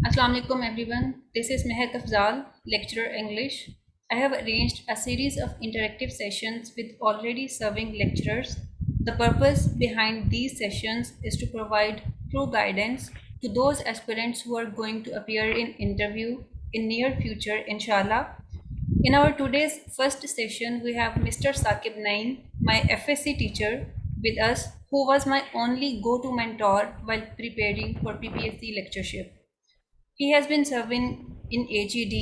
Assalamu alaikum everyone. This is Mehak Afzal, lecturer English. I have arranged a series of interactive sessions with already serving lecturers. The purpose behind these sessions is to provide true guidance to those aspirants who are going to appear in interview in near future, inshallah. In our today's first session, we have Mr. Saqib Nain, my FSC teacher, with us, who was my only go-to mentor while preparing for PPSC lectureship. He has been serving in HED.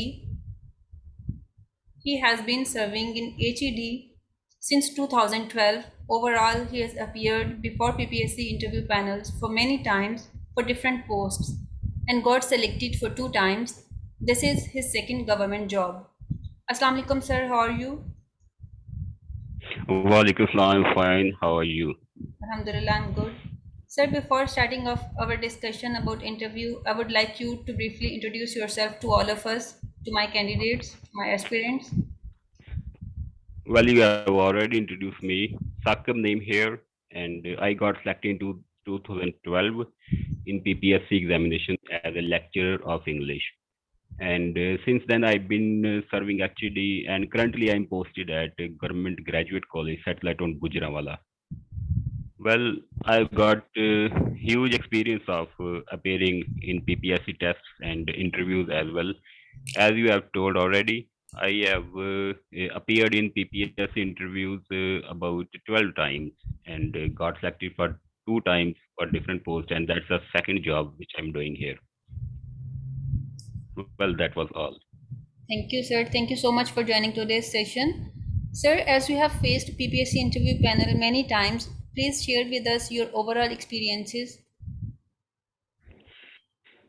He has been serving in HED since 2012. Overall, he has appeared before PPSC interview panels for many times for different posts and got selected for 2 times. This is his second government job. Assalamu alaikum, sir. How are you? Walaikum salam, I'm fine. How are you? Alhamdulillah, I'm good. Sir, before starting off our discussion about interview, I would like you to briefly introduce yourself to all of us, to my candidates, my aspirants. Well, you have already introduced me. Sakab name here, and I got selected into 2012 in PPSC examination as a lecturer of English. And since then, I've been serving HED, and currently I'm posted at Government Graduate College, satellite on Gujranwala. Well, I've got huge experience of appearing in PPSC tests and interviews as well. As you have told already, I have appeared in PPSC interviews about 12 times and got selected for 2 times for different posts, and that's the second job which I'm doing here. Well, that was all. Thank you, sir. Thank you so much for joining today's session. Sir, as you have faced PPSC interview panel many times, please share with us your overall experiences.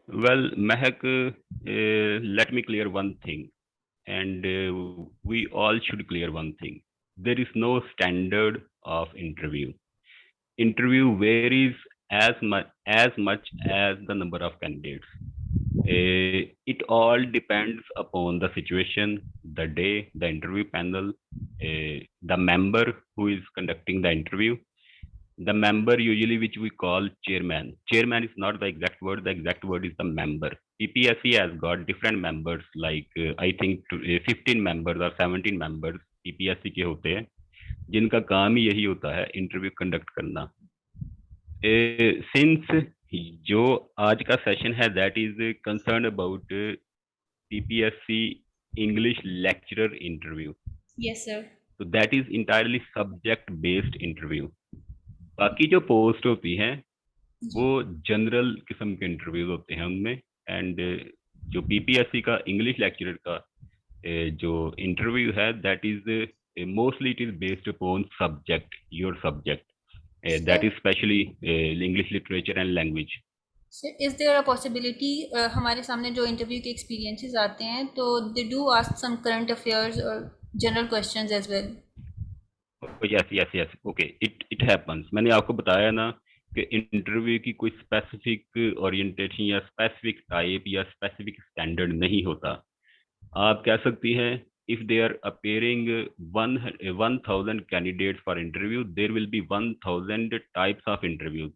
Well, Mehak, let me clear one thing, and we all should clear one thing. There is no standard of interview. Interview varies as much as the number of candidates. It all depends upon the situation, the day, the interview panel, the member who is conducting the interview. The member usually which we call chairman. Chairman is not the exact word. The exact word is the member. PPSC has got different members, like I think 15 members or 17 members PPSC के होते हैं, जिनका काम ही यही होता है interview conduct करना. Since जो आज का सेशन है that is concern about PPSC English lecturer interview. Yes, sir. So that is entirely subject based interview. बाकी जो पोस्ट होती हैं वो जनरल किस्म के इंटरव्यूज होते हैं उनमें, एंड जो PPSC का इंग्लिश लेक्चरर का जो इंटरव्यू है that is mostly it is based upon subject, your subject, that is especially English literature and language. Sir, is there a possibility हमारे सामने जो इंटरव्यू के एक्सपीरियंसेस आते हैं तो they do ask some current affairs or general questions as well? Yes, okay, it happens. मैंने आपको बताया ना कि इंटरव्यू की कोई स्पेसिफिक ओरिएंटेशन या स्पेसिफिक टाइप या स्पेसिफिक स्टैंडर्ड नहीं होता. आप कह सकती हैं if they are appearing 1000 candidates for interview, there will be 1000 types of interviews.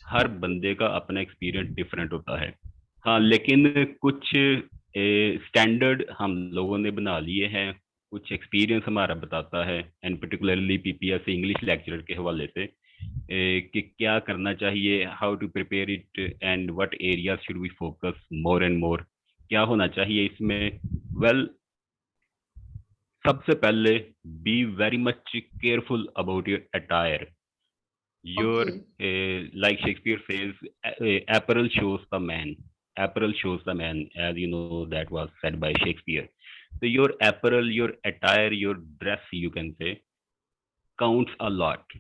हर बंदे का अपना एक्सपीरियंस डिफरेंट होता है. हाँ, लेकिन कुछ स्टैंडर्ड हम लोगों ने बना लिए हैं, कुछ एक्सपीरियंस हमारा बताता है, and particularly PPSC English lecturer के हवाले से कि क्या करना चाहिए, how to prepare it and what areas should we focus more and more, क्या होना चाहिए इसमें. वेल, सबसे पहले be very much careful about your attire. Your like Shakespeare says, apparel shows the man. Apparel shows the man, as you know, that was said by Shakespeare. So your apparel, your attire, your dress, you can say, counts a lot.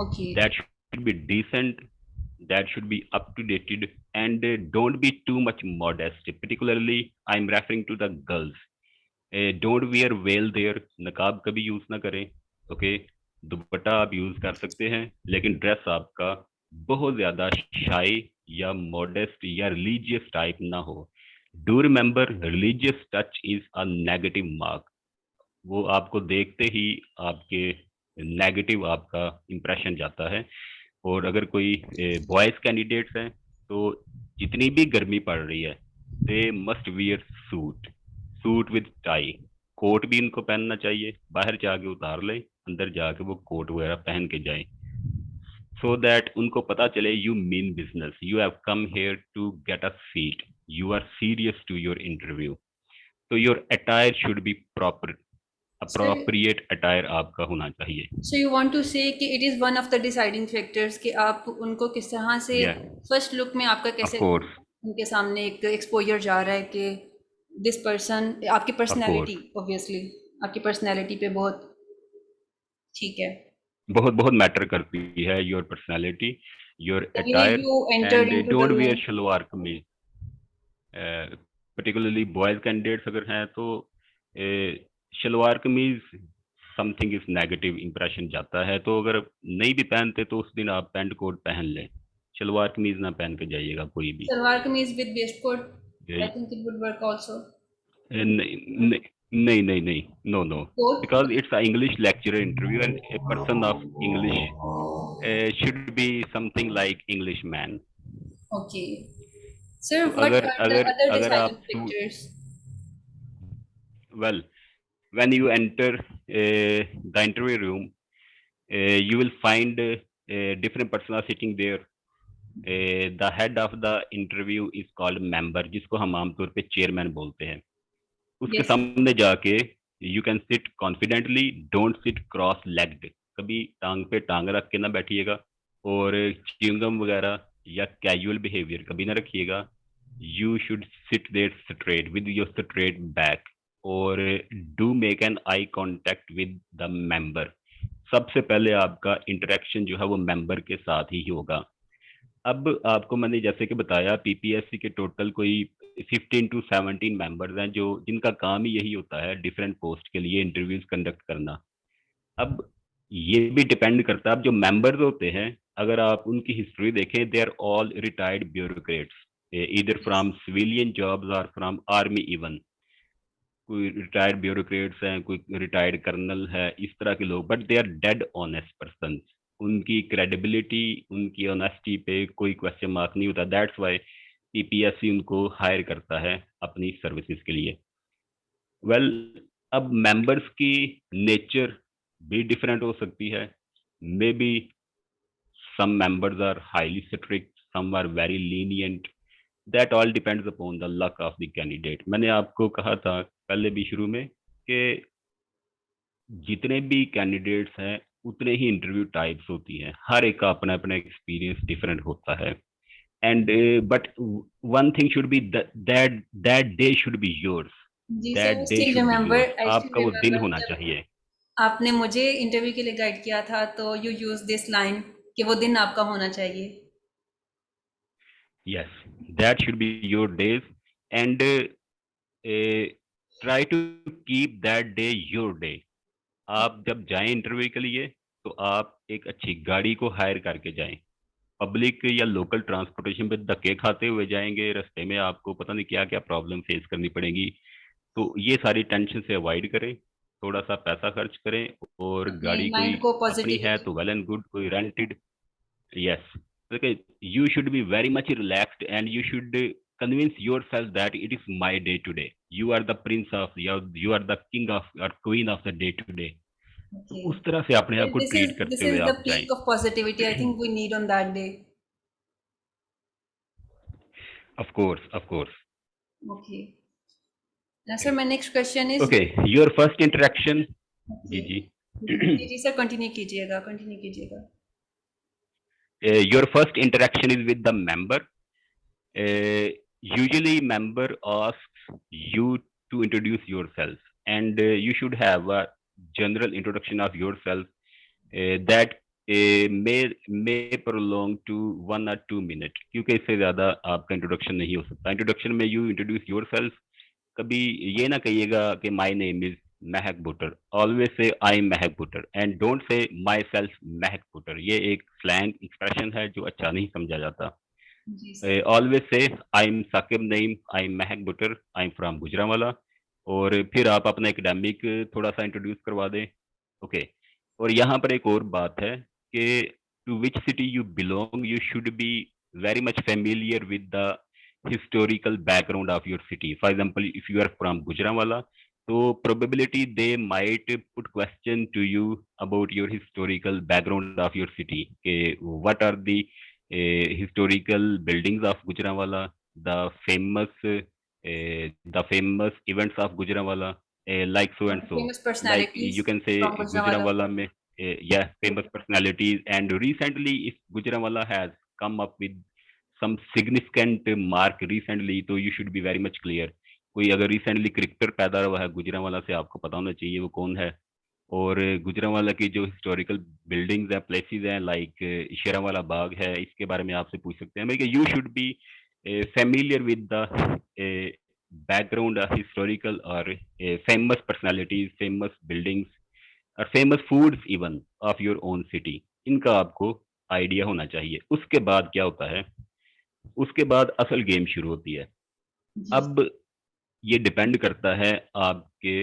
Okay. That should be decent. That should be up to dated, and don't be too much modest. Particularly, I'm referring to the girls. Don't wear veil there. नकाब कभी use ना करें. Okay. दुपट्टा आप use कर सकते हैं, लेकिन dress आपका बहुत ज्यादा शाई या मॉडेस्ट या रिलीजियस टाइप ना हो. Do remember, religious touch is a negative mark. वो आपको देखते ही आपके नेगेटिव आपका इंप्रेशन जाता है. और अगर कोई बॉयज कैंडिडेट्स हैं तो जितनी भी गर्मी पड़ रही है, they must wear suit with tie. Coat भी इनको पहनना चाहिए, बाहर जाके उतार ले, अंदर जाके वो कोट वगैरह पहन के जाए, सो दैट उनको पता चले you mean business, you have come here to get a seat, you are serious to your interview. तो your attire should be proper, sir, appropriate attire आपका होना चाहिए। So you want to say कि it is one of the deciding factors कि आप उनको किस तरह से या फर्स्ट लुक में आपका ऑफ कैसे कोर्स, उनके सामने एक एक्सपोजर जा रहा है कि दिस पर्सन, आपकी ऑफ पर्सनैलिटी, कोर्स, ऑब्वियसली आपकी पर्सनैलिटी पे बहुत ठीक है। बहुत बहुत मैटर करती है your personality, your the way attire. You enter and into the don't wear room. Shalwar kameez, particularly boys candidates अगर हैं तो शलवार कमीज समथिंग इज नेगेटिव इंप्रेशन जाता है, तो अगर नहीं भी पहनते तो उस दिन आप पैंट कोट पहन लें, शलवार कमीज ना पहन के जाइएगा कोई भी। Salwar kameez with waist coat, I uh, think it would work also. नहीं नहीं नहीं नहीं नहीं, no no, coat. because it's a English lecturer interview and a person of English should be something like Englishman. Okay sir, तो what अगर are the अगर other अगर deciding आप factors? well, when you enter the interview room, you will find different person are sitting there. The head of the interview is called member, जिसको हम आमतौर पे chairman बोलते हैं। उसके यस। सामने जाके you can sit confidently, don't sit cross legged, कभी टांग पे टांग रख के ना बैठिएगा, और च्युइंगम वगैरह या कैजुअल बिहेवियर कभी ना रखिएगा। You should sit there straight with your straight back, और do make an eye contact with the member. सबसे पहले आपका इंटरेक्शन जो है वो मेंबर के साथ ही होगा। अब आपको मैंने जैसे कि बताया, पीपीएससी के टोटल कोई 15 to 17 मेंबर्स हैं, जो जिनका काम ही यही होता है डिफरेंट पोस्ट के लिए इंटरव्यूज कंडक्ट करना। अब ये भी डिपेंड करता है, अब जो मेंबर्स होते हैं, अगर आप उनकी हिस्ट्री देखें, they are all retired bureaucrats, either from civilian jobs और फ्रॉम आर्मी इवन। कोई रिटायर्ड ब्यूरोक्रेट्स हैं, कोई रिटायर्ड कर्नल है, इस तरह के लोग, but they are dead honest person. उनकी क्रेडिबिलिटी, उनकी ऑनेस्टी पे कोई क्वेश्चन मार्क नहीं होता। दैट्स वाई पीपीएससी उनको हायर करता है अपनी सर्विसेज के लिए। वेल अब मेंबर्स की नेचर भी डिफरेंट हो सकती है। May be some members are highly strict, some are very lenient, that all depends upon the luck of the candidate। मैंने आपको कहा था पहले भी शुरू में कि जितने भी कैंडिडेट्स हैं उतने ही इंटरव्यू टाइप्स होती हैं, हर एक का अपना अपना एक्सपीरियंस डिफरेंट होता है। And but one thing should be that that day should be yours, जी sir, that day should be yours, I still आपका वो दिन रिमेम्बर होना जब चाहिए। आपने मुझे इंटरव्यू के लिए गाइड किया था, तो यू यूज दिस लाइन कि वो दिन आपका होना चाहिए। Yes, that should be your days, and try to keep that day your day. आप जब जाएं इंटरव्यू के लिए, तो आप एक अच्छी गाड़ी को हायर करके जाएं। पब्लिक या लोकल ट्रांसपोर्टेशन पे धक्के खाते हुए जाएंगे, रास्ते में आपको पता नहीं क्या क्या प्रॉब्लम फेस करनी पड़ेगी। तो ये सारी टेंशन से अवॉइड करें, थोड़ा सा पैसा खर्च करें, और अपने गाड़ी कोई माइंड को अपनी है पॉजिटिवली। तो वेल एंड गुड, कोई rented. Yes, okay. You should be very much relaxed, and you should convince yourself that it is my day today. You are the prince of, you are the king of or queen of the day today. तो okay उस तरह से अपने आप को treat this करते is हुए the आप जाएं। Peak of positivity I think we need on that day. Of course, of course. Okay sir, my next question is. Okay, your first interaction, okay जी जी। जी जी सर, कंटिन्यू कीजिएगा, continue कीजिएगा। Your first interaction is with the member. Usually, member asks you to introduce yourself, and you should have a general introduction of yourself that may prolong to 1 or 2 minutes, क्योंकि इससे ज़्यादा आपका introduction नहीं हो सकता। Introduction में you introduce yourself, कभी ये ना कहिएगा कि my name is Mahak बुटर, always से I am Mehak बुटर, and don't say my self महक बुटर। ये एक स्लैंग एक्सप्रेशन है जो अच्छा नहीं समझा जाता। जी सर। ऑलवेज से I am Saqib Naeem, I am Mehak Buttar, I am from Gujranwala, और फिर आप अपना एकेडमिक थोड़ा सा इंट्रोड्यूस करवा दें। ओके, और यहाँ पर एक और बात है कि to which city you belong, you should be very much familiar with the historical background of your city. For example, if you are from Gujranwala, so probability they might put question to you about your historical background of your city. Okay, what are the historical buildings of Gujranwala, the famous events of Gujranwala, like so and so. famous Like you personalities can from say Gujranwala. Gujranwala mein, yeah, famous personalities. And recently, if Gujranwala has come up with some significant mark recently, तो you should be very much clear. कोई अगर recently cricketer पैदा हुआ है गुजरांवाला से, आपको पता होना चाहिए वो कौन है। और गुजरांवाला की जो हिस्टोरिकल बिल्डिंग्स हैं, प्लेसेस हैं, लाइक शेरांवाला बाग है, इसके बारे में आपसे पूछ सकते हैं। You should B familiar with the background of historical or famous personalities, famous buildings और famous foods even of your own city, इनका आपको आइडिया होना चाहिए। उसके बाद क्या होता है, उसके बाद असल गेम शुरू होती है। जी। अब ये डिपेंड करता है आपके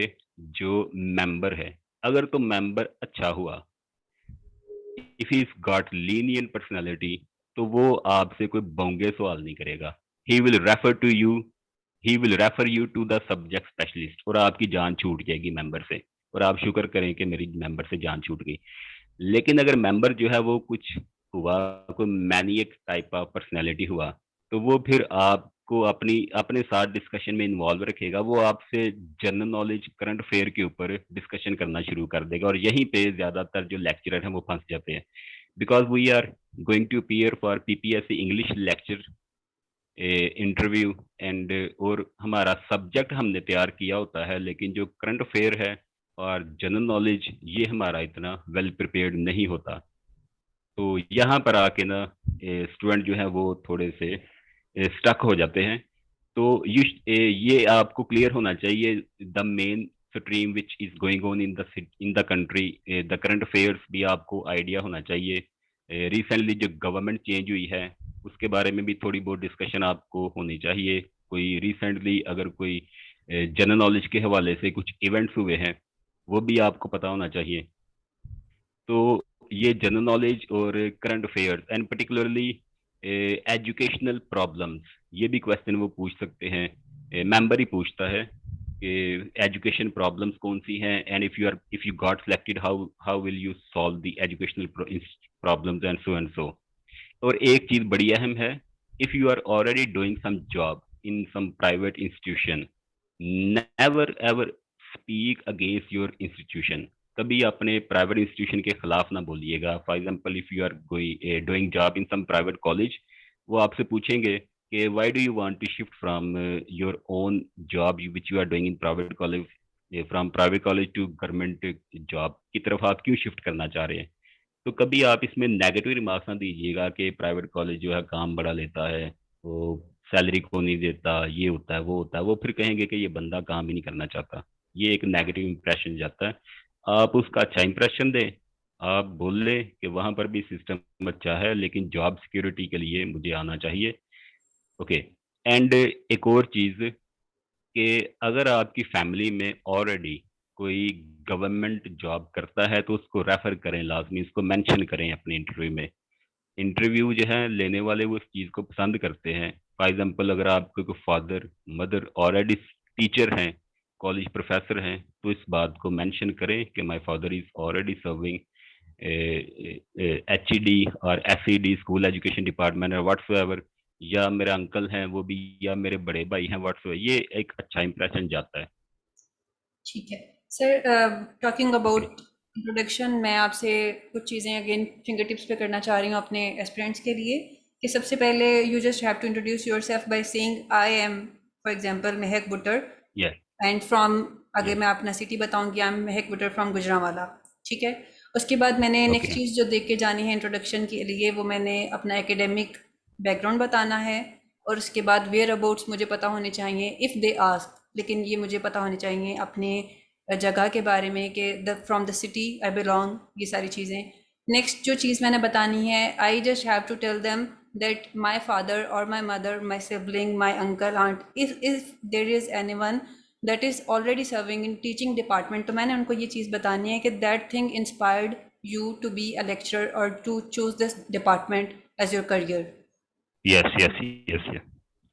जो मेंबर है। अगर तो मेंबर अच्छा हुआ, if he got lenient personality, तो वो आपसे कोई बोंगे सवाल नहीं करेगा। He will refer to you, he will refer you to the subject specialist, और आपकी जान छूट जाएगी मेंबर से। और आप शुक्र करें कि मेरी मेंबर से जान छूट गई। लेकिन अगर मेंबर जो है वो कुछ हुआ, कोई मैनिएक टाइप ऑफ पर्सनैलिटी हुआ, तो वो फिर आपको अपने साथ डिस्कशन में इन्वॉल्व रखेगा। वो आपसे जनरल नॉलेज, करंट अफेयर के ऊपर डिस्कशन करना शुरू कर देगा, और यहीं पे ज़्यादातर जो लेक्चरर हैं वो फंस जाते हैं। Because we are going to appear for PPSC English lecture interview, and और हमारा सब्जेक्ट हमने तैयार किया होता है, लेकिन जो करंट अफेयर है और जनरल नॉलेज, ये हमारा इतना वेल प्रिपेयर्ड नहीं होता। तो यहाँ पर आके ना स्टूडेंट जो है वो थोड़े से स्टक हो जाते हैं। तो ये आपको क्लियर होना चाहिए the main stream which is going on in the country, the current affairs भी आपको आइडिया होना चाहिए। रिसेंटली जो गवर्नमेंट चेंज हुई है उसके बारे में भी थोड़ी बहुत डिस्कशन आपको होनी चाहिए। कोई रिसेंटली अगर कोई जनरल नॉलेज के हवाले से कुछ इवेंट्स हुए हैं, वो भी आपको पता होना चाहिए। तो ये जनरल नॉलेज और current affairs and particularly educational problems, ये भी क्वेश्चन वो पूछ सकते हैं। मेंबर ही पूछता है कि एजुकेशन प्रॉब्लम्स कौन सी हैं, and if you got selected, how will you solve the educational problems and so. और एक चीज बड़ी अहम है, if you are already doing some job in some private institution, never ever speak against your institution. कभी अपने private institution के खिलाफ ना बोलिएगा। For example, if you are doing job in some private college, वो आपसे पूछेंगे कि why do you want to shift from your own job which you are doing in private college, from private college to government job की तरफ आप क्यों shift करना चाह रहे हैं। तो कभी आप इसमें नेगेटिव रिमार्क्स ना दीजिएगा कि प्राइवेट कॉलेज जो है काम बड़ा लेता है, वो सैलरी को नहीं देता, ये होता है वो होता है। वो फिर कहेंगे कि ये बंदा काम ही नहीं करना चाहता। ये एक नेगेटिव इंप्रेशन जाता है। आप उसका अच्छा इंप्रेशन दें, आप बोल लें कि वहाँ पर भी सिस्टम अच्छा है, लेकिन जॉब सिक्योरिटी के लिए मुझे आना चाहिए। ओके। एंड एक और चीज़ कि अगर आपकी फैमिली में ऑलरेडी कोई गवर्नमेंट जॉब करता है, तो उसको रेफर करें, लाजमी उसको मेंशन करें अपने इंटरव्यू में। इंटरव्यू जो है लेने वाले वो इस चीज़ को पसंद करते हैं। फॉर एग्जांपल, अगर आपके कोई फादर मदर ऑलरेडी टीचर हैं, कॉलेज प्रोफेसर हैं, तो इस बात को मेंशन करें कि my father is already serving HED और एसईडी, स्कूल एजुकेशन डिपार्टमेंट और व्हाट्सएवर, या मेरे अंकल हैं वो भी, या मेरे बड़े भाई हैं व्हाट्सएवर। ये एक अच्छा इंप्रेशन जाता है। ठीक है सर। टॉकिंग अबाउट इंट्रोडक्शन, मैं आपसे कुछ चीज़ें अगेन फिंगर टिप्स पे करना चाह रही हूँ अपने एस्पिरेंट्स के लिए। कि सबसे पहले you just have to introduce your self by saying I am, for example, Mehak Buttar, yes, and from, आगे यस, मैं अपना सिटी बताऊंगी, आई एम महक बुटर फ्रॉम गुजरांवाला। ठीक है। उसके बाद मैंने नेक्स्ट ओके, चीज़ जो देख के जानी है इंट्रोडक्शन के लिए, वो मैंने अपना एकेडमिक बैकग्राउंड बताना है। और उसके बाद वेयर अबाउट्स मुझे पता होने चाहिए इफ़ दे आस्क, लेकिन ये मुझे पता होने चाहिए अपने जगह के बारे में कि the from the city I belong, ये सारी चीज़ें। नेक्स्ट जो चीज़ मैंने बतानी है, I just have to tell them that my father और my mother, my sibling, my uncle, aunt, if there is any one that is already serving in teaching department, तो मैंने उनको ये चीज़ बतानी है कि that thing inspired you to be a lecturer or to choose this department as your career. Yes, yes, yes, yes,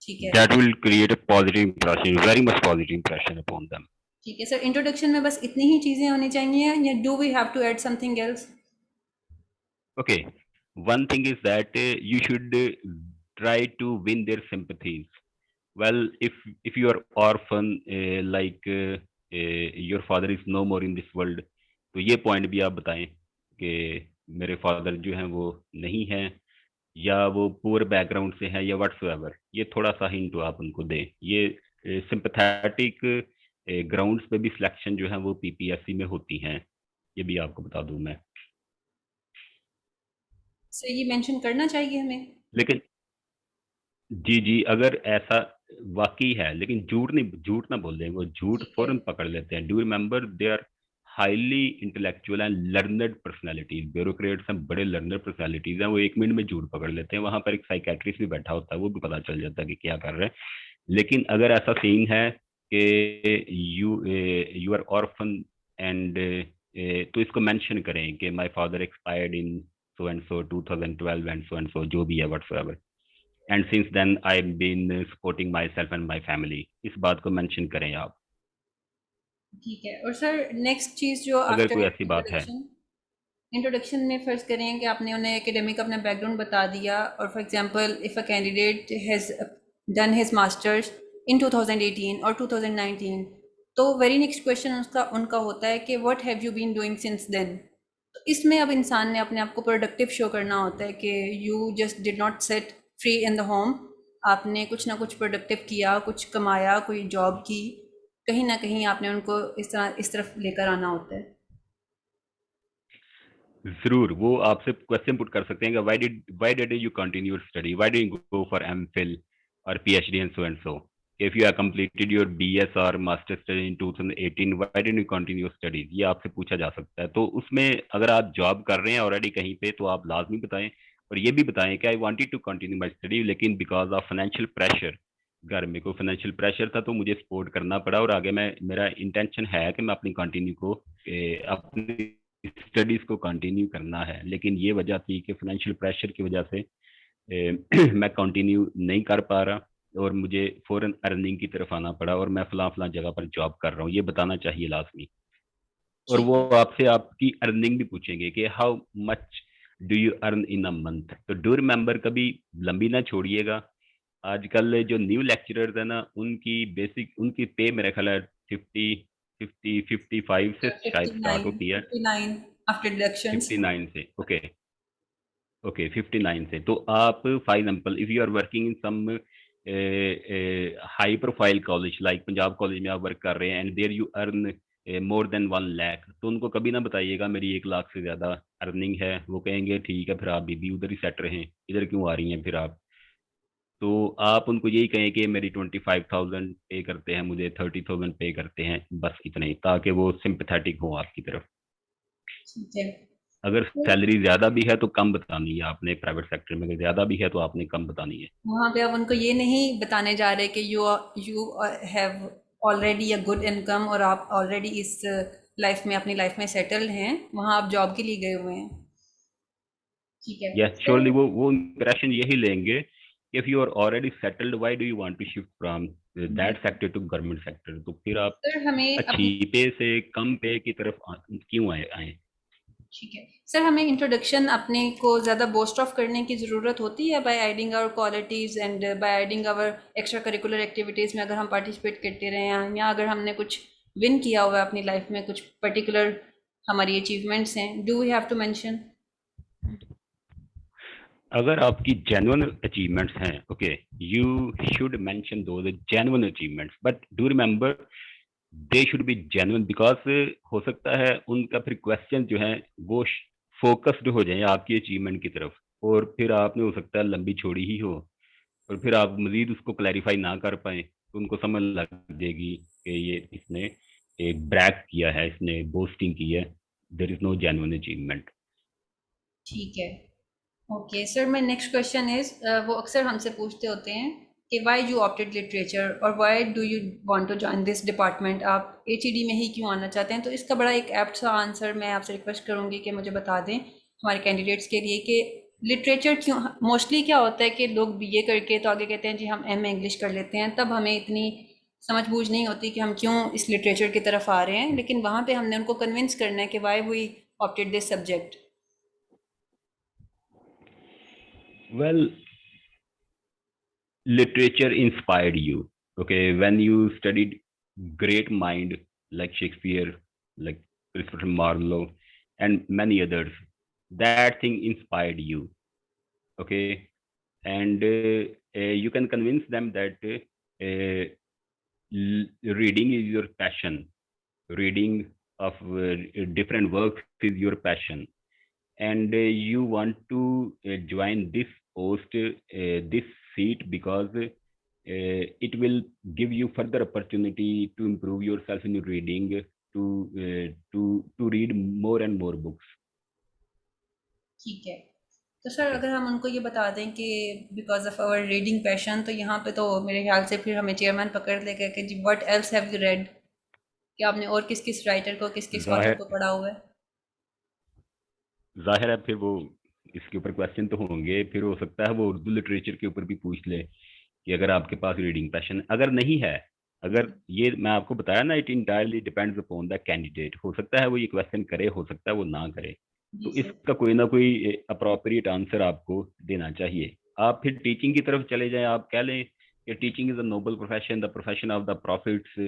ठीक है। That will create a positive impression, very much positive impression upon them. ठीक है sir, introduction में बस इतनी ही चीज़ें होनी चाहिए या do we have to add something else? Okay, one thing is that you should try to win their sympathies. Well, if you are orphan, your father is no more in this world, तो ये point भी आप बताएं कि मेरे father जो हैं वो नहीं हैं, या वो पुअर बैकग्राउंड से हैं, या व्हाट्सएवर, ये थोड़ा सा हिंट आप उनको दें। ये सिंपैथेटिक ग्राउंड्स पे भी सिलेक्शन जो है वो पीपीएससी में होती हैं, ये भी आपको बता दूं मैं। सर ये मेंशन करना चाहिए हमें? लेकिन जी, अगर ऐसा वाक़ई है, लेकिन झूठ ना बोलें, वो झूठ ठीक है। फ़ौरन पकड़ लेते हैं। Do remember they are highly intellectual and learned personalities, bureaucrats हैं, बड़े लर्नड पर्सनैलिटीज़ हैं, वो 1 मिनट में झूठ पकड़ लेते हैं। वहाँ पर एक साइकियाट्रिस्ट भी बैठा होता है, वो भी पता चल जाता है कि क्या कर रहे हैं। लेकिन अगर ऐसा सीन है कि यू आर ऑर्फन एंड तो इसको मेंशन करें कि my father expired in so and so 2012 and so जो भी है whatsoever, and since then I have been supporting my self and my family, इस बात को मेंशन करें आप, ठीक है। और सर नेक्स्ट चीज़ जो अगर आफ्टर कोई ऐसी बात है। इंट्रोडक्शन, इंट्रोडक्शन में फ़र्ज़ करें कि आपने उन्हें एकेडमिक अपना बैकग्राउंड बता दिया, और for example if a candidate has done his masters in 2018 और 2019, तो वेरी नेक्स्ट क्वेश्चन उसका उनका होता है कि what have you been doing since then. तो इसमें अब इंसान ने अपने आप को प्रोडक्टिव शो करना होता है कि you just did not set free in the home, आपने कुछ ना कुछ प्रोडक्टिव किया, कुछ कमाया, कोई जॉब की, कहीं ना कहीं आपने उनको इस तरफ लेकर आना होता है। जरूर, वो आपसे क्वेश्चन पुट कर सकते हैं कि why did you continue your study, why did you go for MPhil और PhD and so, if you have completed your BS और master study in 2018, why did you continue your studies, ये आपसे पूछा जा सकता है। तो उसमें अगर आप जॉब कर रहे हैं ऑलरेडी कहीं पे, तो आप लाजमी बताएं, और ये भी बताएं कि I wanted to continue my study, लेकिन बिकॉज ऑफ फाइनेंशियल प्रेशर, घर में कोई फाइनेंशियल प्रेशर था तो मुझे सपोर्ट करना पड़ा, और आगे मैं, मेरा इंटेंशन है कि मैं अपनी कंटिन्यू को अपनी स्टडीज को कंटिन्यू करना है, लेकिन ये वजह थी कि फाइनेंशियल प्रेशर की वजह से मैं कंटिन्यू नहीं कर पा रहा, और मुझे फॉरेन अर्निंग की तरफ आना पड़ा, और मैं फला जगह पर जॉब कर रहा हूँ, ये बताना चाहिए लाजमी। और ठीक वो है। आपसे आपकी अर्निंग भी पूछेंगे कि how much do you earn in a month, तो डू रिमेंबर, कभी लंबी ना छोड़िएगा। आजकल जो न्यू लेक्चरर्स है ना, उनकी बेसिक, उनकी पे मेरा ख्याल है 55 से शायद फिफ्टी स्टार्ट नाइन होती है। 59 आफ्टर डिडक्शंस। 59 से, ओके, ओके 59 से। तो आप for example if you are working in some high profile college like Punjab college में आप वर्क कर रहे हैं, and there you earn more than 1 lakh, तो उनको कभी ना बताइएगा मेरी 1 लाख से ज्यादा अर्निंग है। वो कहेंगे ठीक है, फिर आप भी उधर ही सेट रहें, इधर क्यों आ रही हैं फिर आप। तो आप उनको यही कहें कि मेरी 25,000 पे करते हैं, मुझे 30,000 पे करते हैं, बस इतना ही, ताकि वो सिंपथेटिक हो आपकी तरफ। ठीक है। अगर तो सैलरी ज्यादा भी है तो कम बतानी है आपने, प्राइवेट सेक्टर में अगर ज्यादा भी है तो आपने कम बतानी है। वहाँ पे आप उनको ये नहीं बताने जा रहे कि you have already a good income और आप ऑलरेडी इस लाइफ में, अपनी लाइफ में सेटल्ड हैं, वहाँ आप जॉब के लिए गए हुए हैं। ठीक है यस सर। श्योरली, वो इंप्रेशन यही लेंगे, if you are already settled why do you want to shift from that sector to government sector, तो फिर आप सर हमें अच्छी अपनी, पे से कम पे की तरफ क्यों आए। ठीक है सर, हमें इंट्रोडक्शन अपने को ज़्यादा बोस्ट ऑफ करने की ज़रूरत होती है by adding our qualities and by adding our extra curricular activities में, अगर हम पार्टिसिपेट करते रहे हैं, या अगर हमने कुछ विन किया हुआ है अपनी लाइफ में, कुछ पर्टिकुलर हमारी अचीवमेंट्स हैं, do we have to mention? अगर आपकी जेन्युइन अचीवमेंट्स हैं, okay, you should mention those genuine achievements, but do remember they should be genuine, because हो सकता है उनका फिर क्वेश्चन जो है वो फोकस्ड हो जाए आपकी अचीवमेंट की तरफ, और फिर आपने हो सकता है लंबी छोड़ी ही हो, और फिर आप मजीद उसको क्लैरिफाई ना कर पाए, तो उनको समझ लग जाएगी कि ये इसने एक ब्रैक किया है, इसने बोस्टिंग की है, there is no genuine achievement. ठीक है। Okay sir, my next question is, वो अक्सर हमसे पूछते होते हैं कि व्हाई यू ऑप्टेड लिटरेचर और why do you want to join this department, आप एचईडी में ही क्यों आना चाहते हैं? तो इसका बड़ा एक एप्ट सा आंसर मैं आपसे रिक्वेस्ट करूंगी कि मुझे बता दें हमारे कैंडिडेट्स के लिए कि लिटरेचर क्यों मोस्टली क्या होता है कि लोग बीए करके तो आगे कहते हैं जी हम एमए इंग्लिश कर लेते हैं, तब हमें इतनी समझ बूझ नहीं होती कि हम क्यों इस लिटरेचर की तरफ आ रहे हैं, लेकिन वहाँ पे हमने उनको कन्विंस करना है कि why we opted this subject. Well, literature inspired you. Okay, when you studied great mind like Shakespeare, like Christopher Marlowe, and many others, that thing inspired you. Okay, and you can convince them that reading is your passion. Reading of different works is your passion, and you want to join this post, this seat, because it will give you further opportunity to improve yourself in reading, to read more and more books. ठीक है। तो sir Okay. अगर हम उनको ये बता दें कि because of our reading passion, तो यहाँ पे तो मेरे ख्याल से फिर हमें चेयरमैन पकड़ लेगा कि जी what else have you read, कि आपने और किस किस राइटर को, किस किस ऑथर जाहिर को पढ़ा हुआ है। जाहिर है, फिर वो इसके ऊपर क्वेश्चन तो होंगे, फिर हो सकता है वो उर्दू लिटरेचर के ऊपर भी पूछ ले कि अगर आपके पास रीडिंग पैशन अगर नहीं है, अगर जी ये मैं आपको बताया ना, it entirely depends upon the candidate. हो सकता है वो ये क्वेश्चन करे, हो सकता है वो ना करे, जी तो सर। इसका कोई ना कोई अप्रोप्रिएट आंसर आपको देना चाहिए। आप फिर टीचिंग की तरफ चले जाएं, आप कह लें कि teaching is a noble profession, the profession of the profits.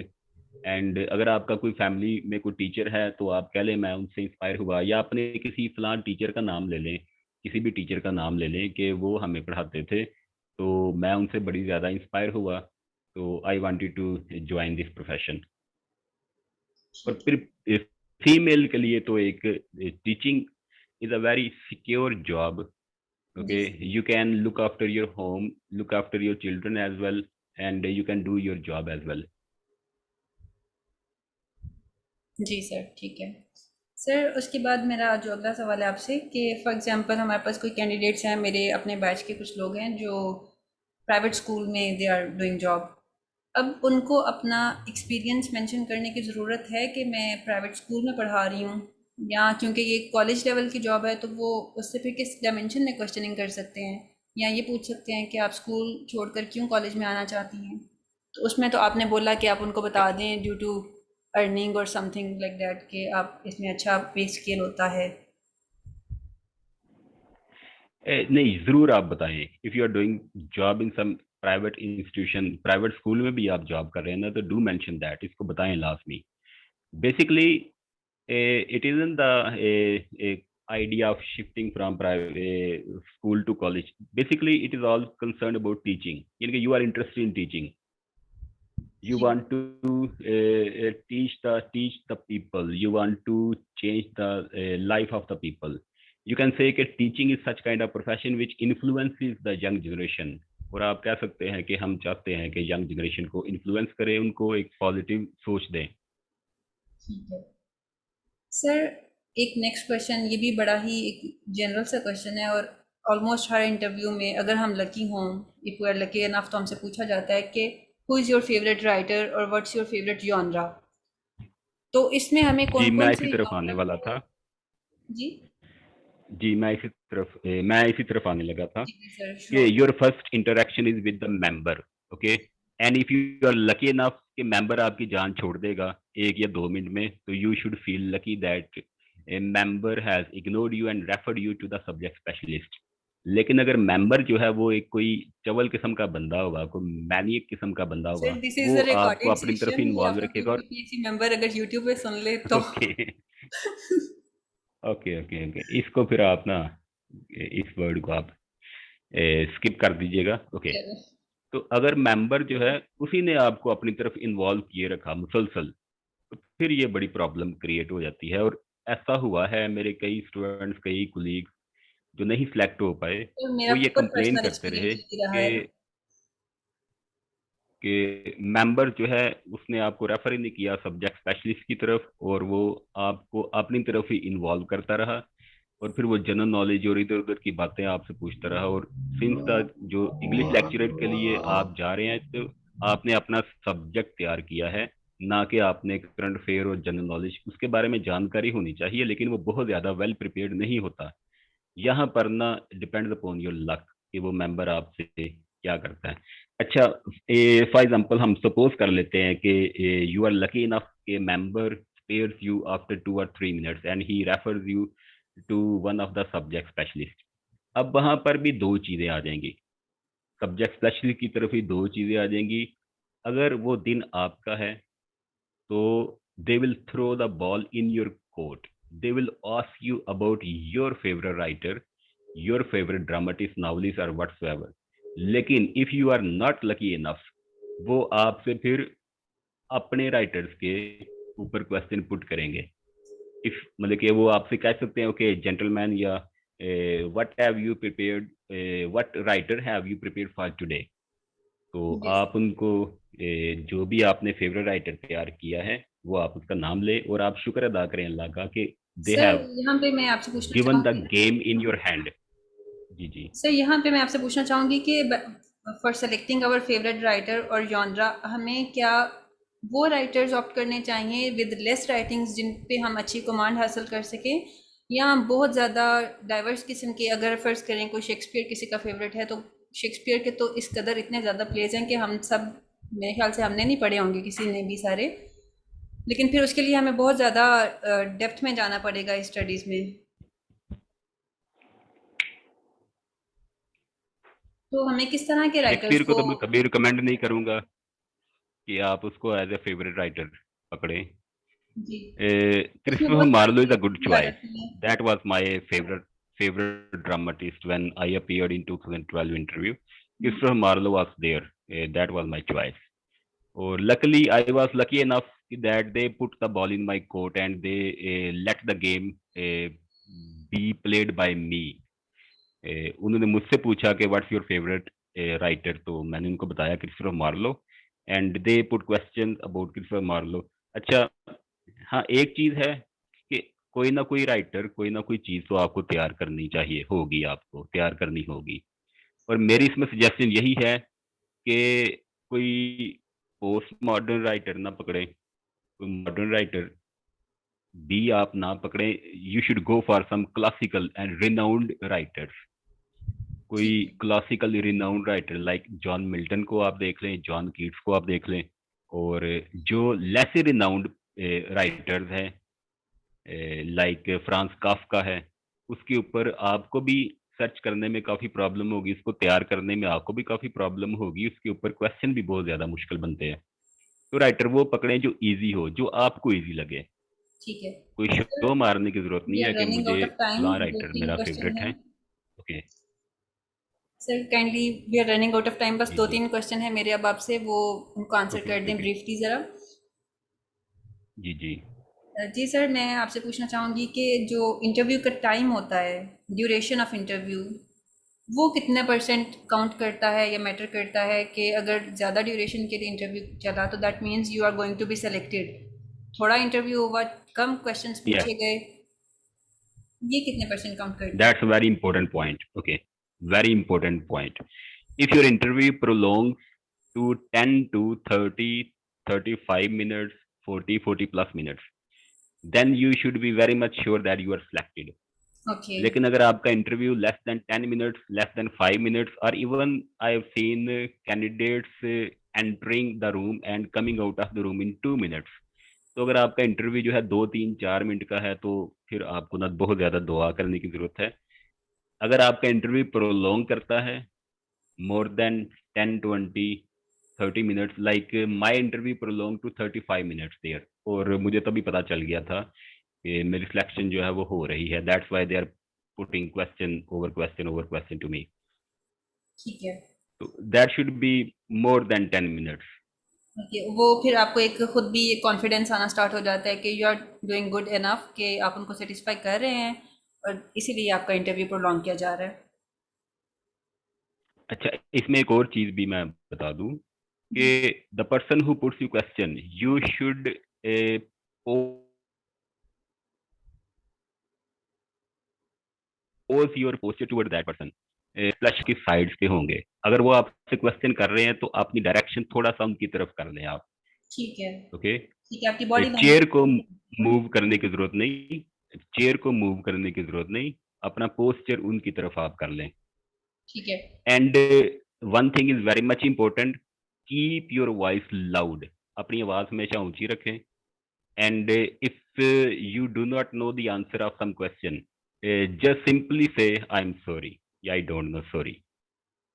And अगर आपका कोई फैमिली में कोई टीचर है तो आप कह लें मैं उनसे इंस्पायर हुआ, या अपने किसी फलान टीचर का नाम ले लें, किसी भी टीचर का नाम ले लें कि वो हमें पढ़ाते थे, तो मैं उनसे बड़ी ज़्यादा इंस्पायर हुआ, तो I wanted to join this profession. और ठीक है। फिर फीमेल के लिए तो एक teaching is a very secure job. जी okay, you can look after your home, look after your children as well, and you can do your job as well. जी सर, ठीक है। सर उसके बाद मेरा जो अगला सवाल है आपसे कि फॉर एग्जांपल हमारे पास कोई कैंडिडेट्स हैं, मेरे अपने बैच के कुछ लोग हैं जो प्राइवेट स्कूल में दे आर डूइंग जॉब। अब उनको अपना एक्सपीरियंस मेंशन करने की ज़रूरत है कि मैं प्राइवेट स्कूल में पढ़ा रही हूँ, या क्योंकि ये कॉलेज लेवल की जॉब है तो वो उससे फिर किस डायमेंशन में क्वेश्चनिंग कर सकते हैं, या ये पूछ सकते हैं कि आप स्कूल छोड़कर क्यों कॉलेज में आना चाहती हैं। तो उसमें तो आपने बोला कि आप उनको बता दें ड्यू टू अर्निंग और समथिंग लाइक दैट, कि आप इसमें अच्छा पे स्केल होता है। नहीं, ज़रूर आप बताएं। If you are doing job in some private institution, private school में भी आप जॉब कर रहे हैं ना, तो डू मेंशन दैट, इसको बताएं लाजमी। Basically it isn't the idea of shifting from private school to college. Basically it is all concerned about teaching, यानी कि you are interested in teaching, you ji want to teach the people, you want to change the life of the people. You can say that teaching is such kind of profession which influences the young generation, और आप कह सकते हैं कि हम चाहते हैं कि यंग जनरेशन को इन्फ्लुएंस करें, उनको एक पॉजिटिव सोच दें। ठीक है। सर एक नेक्स्ट क्वेश्चन, ये भी बड़ा ही एक जनरल सा क्वेश्चन है, और ऑलमोस्ट हर इंटरव्यू में अगर हम लकी हों, if we are lucky enough, तो हमसे पूछा जाता है कि who is your favourite writer और व्हाट्स योर फेवरेट जॉनरा। तो इसमें हमें जी, कौन मैं कौन इसी से तरफ आने जॉनरा। वाला था। जी जी, मैं इसी तरफ आने लगा था जी जी सर कि sure. Your first interaction is with the member. Okay, and if you are lucky enough कि मेंबर आपकी जान छोड़ देगा 1 या 2 मिनट में, तो you should feel lucky that a member has ignored you and referred you to the subject specialist. लेकिन अगर मेंबर जो है वो एक कोई चवल किस्म का बंदा होगा, कोई मैनियक किस्म का बंदा होगा, सर दिस इज वो अ आपको रिकॉर्डेड अपनी तरफ सेशन, ये इन्वॉल्व आपका कोई रखेगा। और बीपीएससी मेंबर अगर यूट्यूब पे सुन ले तो। ओके ओके ओके ओके, इसको फिर आप ना, इस वर्ड को आप स्किप कर दीजिएगा। ओके, चलो। तो अगर मेंबर जो है उसी ने आपको अपनी तरफ इन्वॉल्व किए रखा मुसलसल, तो फिर ये बड़ी प्रॉब्लम क्रिएट हो जाती है। और ऐसा हुआ है, मेरे कई स्टूडेंट्स, कई कुलीग जो नहीं सिलेक्ट हो पाए, तो मेरा वो ये खुद कंप्लेन पर्सनल करते रहे एक्सपीरियंस यही रहा है। कि मेंबर जो है उसने आपको रेफर ही नहीं किया सब्जेक्ट स्पेशलिस्ट की तरफ, और वो आपको अपनी तरफ ही इन्वॉल्व करता रहा, और फिर वो जनरल नॉलेज और इधर उधर की बातें आपसे पूछता रहा। और सिंस द जो इंग्लिश लेक्चरर के लिए आप जा रहे हैं, तो आपने अपना सब्जेक्ट तैयार किया है, ना कि आपने करंट अफेयर और जनरल नॉलेज, उसके बारे में जानकारी होनी चाहिए, लेकिन वो बहुत ज़्यादा वेल प्रिपेयर्ड नहीं होता। यहाँ पर ना डिपेंड्स अपॉन योर लक कि वो मेंबर आपसे क्या करता है। अच्छा, फॉर एग्जांपल हम सपोज कर लेते हैं कि यू आर लकी इनफ कि member spares you after 2 or 3 minutes and he refers you to one of the subject specialist। अब वहां पर भी दो चीजें आ जाएंगी, सब्जेक्ट स्पेशलिस्ट की तरफ ही दो चीजें आ जाएंगी। अगर वो दिन आपका है तो they will throw the ball in your court, they will ask you about your favorite writer, your favorite dramatist, novelist or whatsoever। लेकिन if you are not lucky enough, वो आपसे फिर अपने राइटर्स के ऊपर क्वेश्चन पुट करेंगे। If मतलब कि वो आपसे कह सकते हैं ओके जेंटलमैन, या what have you prepared, what writer have you prepared for today. तो यस आप उनको जो भी आपने फेवरेट राइटर तैयार किया है वो आप उसका नाम ले और आप शुक्र अदा करें अल्लाह का कि दे सर, हैव यहाँ पे मैं आपसे पूछना गिवन द चाहूँगी। Game in your hand. जी जी। सर, यहाँ पे मैं आपसे पूछना चाहूँगी कि for selecting our favourite writer और जॉनरा हमें क्या वो राइटर्स ऑप्ट करने चाहिए विद लेस राइटिंग्स जिन पे हम अच्छी कमांड हासिल कर सकें, या बहुत ज़्यादा डाइवर्स किस्म के, अगर फ़र्ज़ करें कोई शेक्सपियर किसी का फेवरेट है तो शेक्सपियर के तो इस कदर इतने ज़्यादा प्लेज हैं कि हम सब, मेरे ख्याल से हमने नहीं पढ़े होंगे किसी ने भी सारे, लेकिन फिर उसके लिए हमें बहुत ज़्यादा डेप्थ में जाना पड़ेगा इस स्टडीज़ में। तो हमें किस तरह के राइटर्स शेक्सपियर को को। तो मैं कभी रिकमेंड नहीं करूंगा कि आप उसको एज ए फेवरेट राइटर पकड़ें। जी, उसमें क्रिस्टोफर बहुत मार्लो सारी is a good चीज़ें आ choice। जाती हैं। That was my favorite dramatist when I appeared in 2012 interview। Christopher Marlowe was there। That was my choice। और luckily I was lucky enough that they put the ball in my court and they let the game be played by me। उन्होंने मुझसे पूछा कि what's your favourite writer, तो मैंने उनको बताया Christopher Marlowe and they put question about Christopher Marlowe. अच्छा, हाँ एक चीज है कि कोई ना कोई राइटर, कोई ना कोई चीज तो आपको तैयार करनी चाहिए होगी, आपको तैयार करनी होगी। और मेरी इसमें सजेशन यही है कि कोई पोस्ट मॉडर्न राइटर ना पकड़े, कोई मॉडर्न राइटर भी आप ना पकड़े। You should go for some classical and renowned writers. कोई ठीक है। Classical renowned writer like John Milton को आप देख लें, जॉन कीट्स को आप देख लें। और जो लेस रिनाउंड राइटर्स हैं लाइक फ्रांस काफ्का है, उसके ऊपर आपको भी सर्च करने में काफी प्रॉब्लम होगी, उसको तैयार करने में आपको भी काफी प्रॉब्लम होगी, उसके ऊपर क्वेश्चन भी बहुत ज्यादा मुश्किल बनते हैं। तो राइटर वो पकड़ें जो इजी हो, जो आपको इजी लगे। ठीक है। कोई सर, शो मारने की जरूरत वी नहीं आर है कि रनिंग मुझे आउट ऑफ टाइम, फलां दो राइटर तीन मेरा क्वेश्चन फेवरेट है। है। Okay. Sir kindly, we are running out of time, बस जी दो जी। तीन क्वेश्चन है मेरे अब आपसे, वो उनको आंसर ओके कर ओके दें ओके। ब्रीफली ज़रा। जी जी। जी सर, मैं आपसे पूछना चाहूँगी कि जो इंटरव्यू का टाइम होता है, ड्यूरेशन ऑफ इंटरव्यू, वो कितने परसेंट काउंट करता है या मैटर करता है कि अगर ज़्यादा ड्यूरेशन के लिए इंटरव्यू चला तो that means you are going to be selected, थोड़ा इंटरव्यू हुआ, कम क्वेश्चंस यस, पूछे गए, ये कितने परसेंट काउंट करता है? that's a very important point। Okay, very important point। If your interview prolongs to 10 to 30, 35 minutes, 40, 40 plus minutes, then you should be very much sure that you are selected। Okay. लेकिन अगर आपका interview less than 10 minutes, less than 5 minutes, और even I have seen candidates entering the room and coming out of the room in 2 minutes। तो अगर आपका interview जो है 2, 3, 4 minute का है तो फिर आपको ना बहुत ज्यादा दुआ करने की जरूरत है। अगर आपका इंटरव्यू प्रोलॉन्ग करता है more than 10, 20, 30 minutes, like my interview prolong to 35 minutes there, और मुझे तभी पता चल गया था कि मेरी सिलेक्शन जो है वो हो रही है। That's why they are putting question over question over question to me. ठीक है। तो that should be more than 10 minutes. Okay, वो फिर आपको एक खुद भी कॉन्फिडेंस आना स्टार्ट हो जाता है कि you are doing good enough, कि आप उनको सेटिस्फाई कर रहे हैं और इसीलिए आपका इंटरव्यू प्रोलॉन्ग किया जा रहा है। अच्छा, इसमें एक और चीज भी मैं बता दूं कि जी। The person who puts you question, you should pose your posture toward that person, flush की साइड्स पे होंगे। अगर वो आपसे क्वेश्चन कर रहे हैं तो अपनी डायरेक्शन थोड़ा सा उनकी तरफ कर लें आप। ठीक है। ओके। ठीक है, आपकी बॉडी चेयर को लैंग्वेज। मूव करने की जरूरत नहीं, चेयर को मूव करने की जरूरत नहीं। अपना पोस्चर उनकी तरफ आप कर लें। ठीक है। And one thing is very much important, keep your voice loud, अपनी आवाज हमेशा ऊंची रखें। And if you do not know the answer of some question, just simply say I am sorry या आई डोंट नो, सॉरी।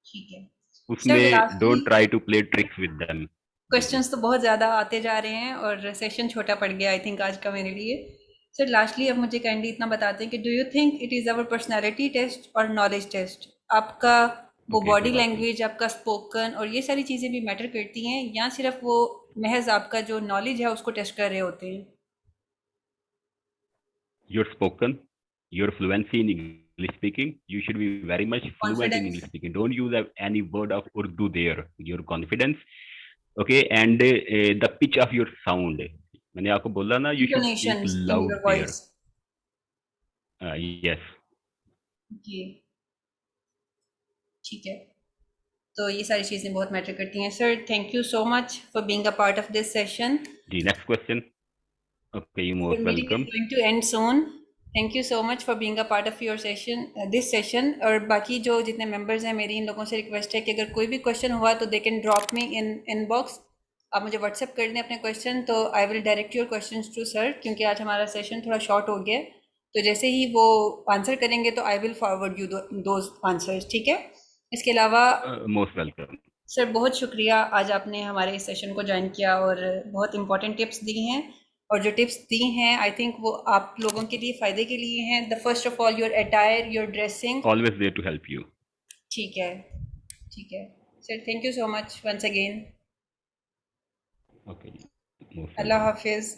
ठीक है sir, उसमें lastly don't try to play tricks with them. जी जी। क्वेश्चंस तो बहुत ज़्यादा आते जा रहे हैं और सेशन छोटा पड़ गया आई थिंक आज का मेरे लिए। सर लास्टली अब मुझे काइंडली इतना बताते हैं कि do you think it is our personality test और नॉलेज टेस्ट? आपका वो ओके, बॉडी कोई बात नहीं। लैंग्वेज, आपका स्पोकन और ये सारी चीज़ें भी मैटर करती हैं, या सिर्फ वो महज आपका जो नॉलेज है उसको टेस्ट कर रहे होते हैं? Your spoken, your fluency in English speaking, you should be very much fluent in English confidence, speaking. Don't use any word of Urdu there. Your confidence, okay, and the pitch of your sound. मैंने आपको बोला ना, you should speak intonations in loud your there. Voice. Yes. जी ठीक है, तो ये सारी चीज़ें बहुत मैटर करती हैं। Sir thank you so much for being a part of this session. The next question. Okay, you Our most meeting is welcome. going to end soon. Thank you so much for being a part of your session, this session. और बाकी जो जितने members हैं मेरी, इन लोगों से request है कि अगर कोई भी क्वेश्चन हुआ तो they can drop me in inbox. आप मुझे व्हाट्सएप कर दें अपने क्वेश्चन, तो I will direct your questions to sir, क्योंकि आज हमारा सेशन थोड़ा शॉर्ट हो गया है। तो जैसे ही वो आंसर करेंगे तो I will forward you those answers, ठीक है? इसके अलावा Most welcome. सर बहुत शुक्रिया, आज आपने हमारे इस सेशन को ज्वाइन किया और बहुत इंपॉर्टेंट टिप्स दी हैं। और जो टिप्स दी हैं आई थिंक वो आप लोगों के लिए फ़ायदे के लिए हैं। The first of all your attire, your dressing. Always there to help you. ठीक है, ठीक है sir, thank you so much once again. Okay, most Allah welcome. हाफिज़।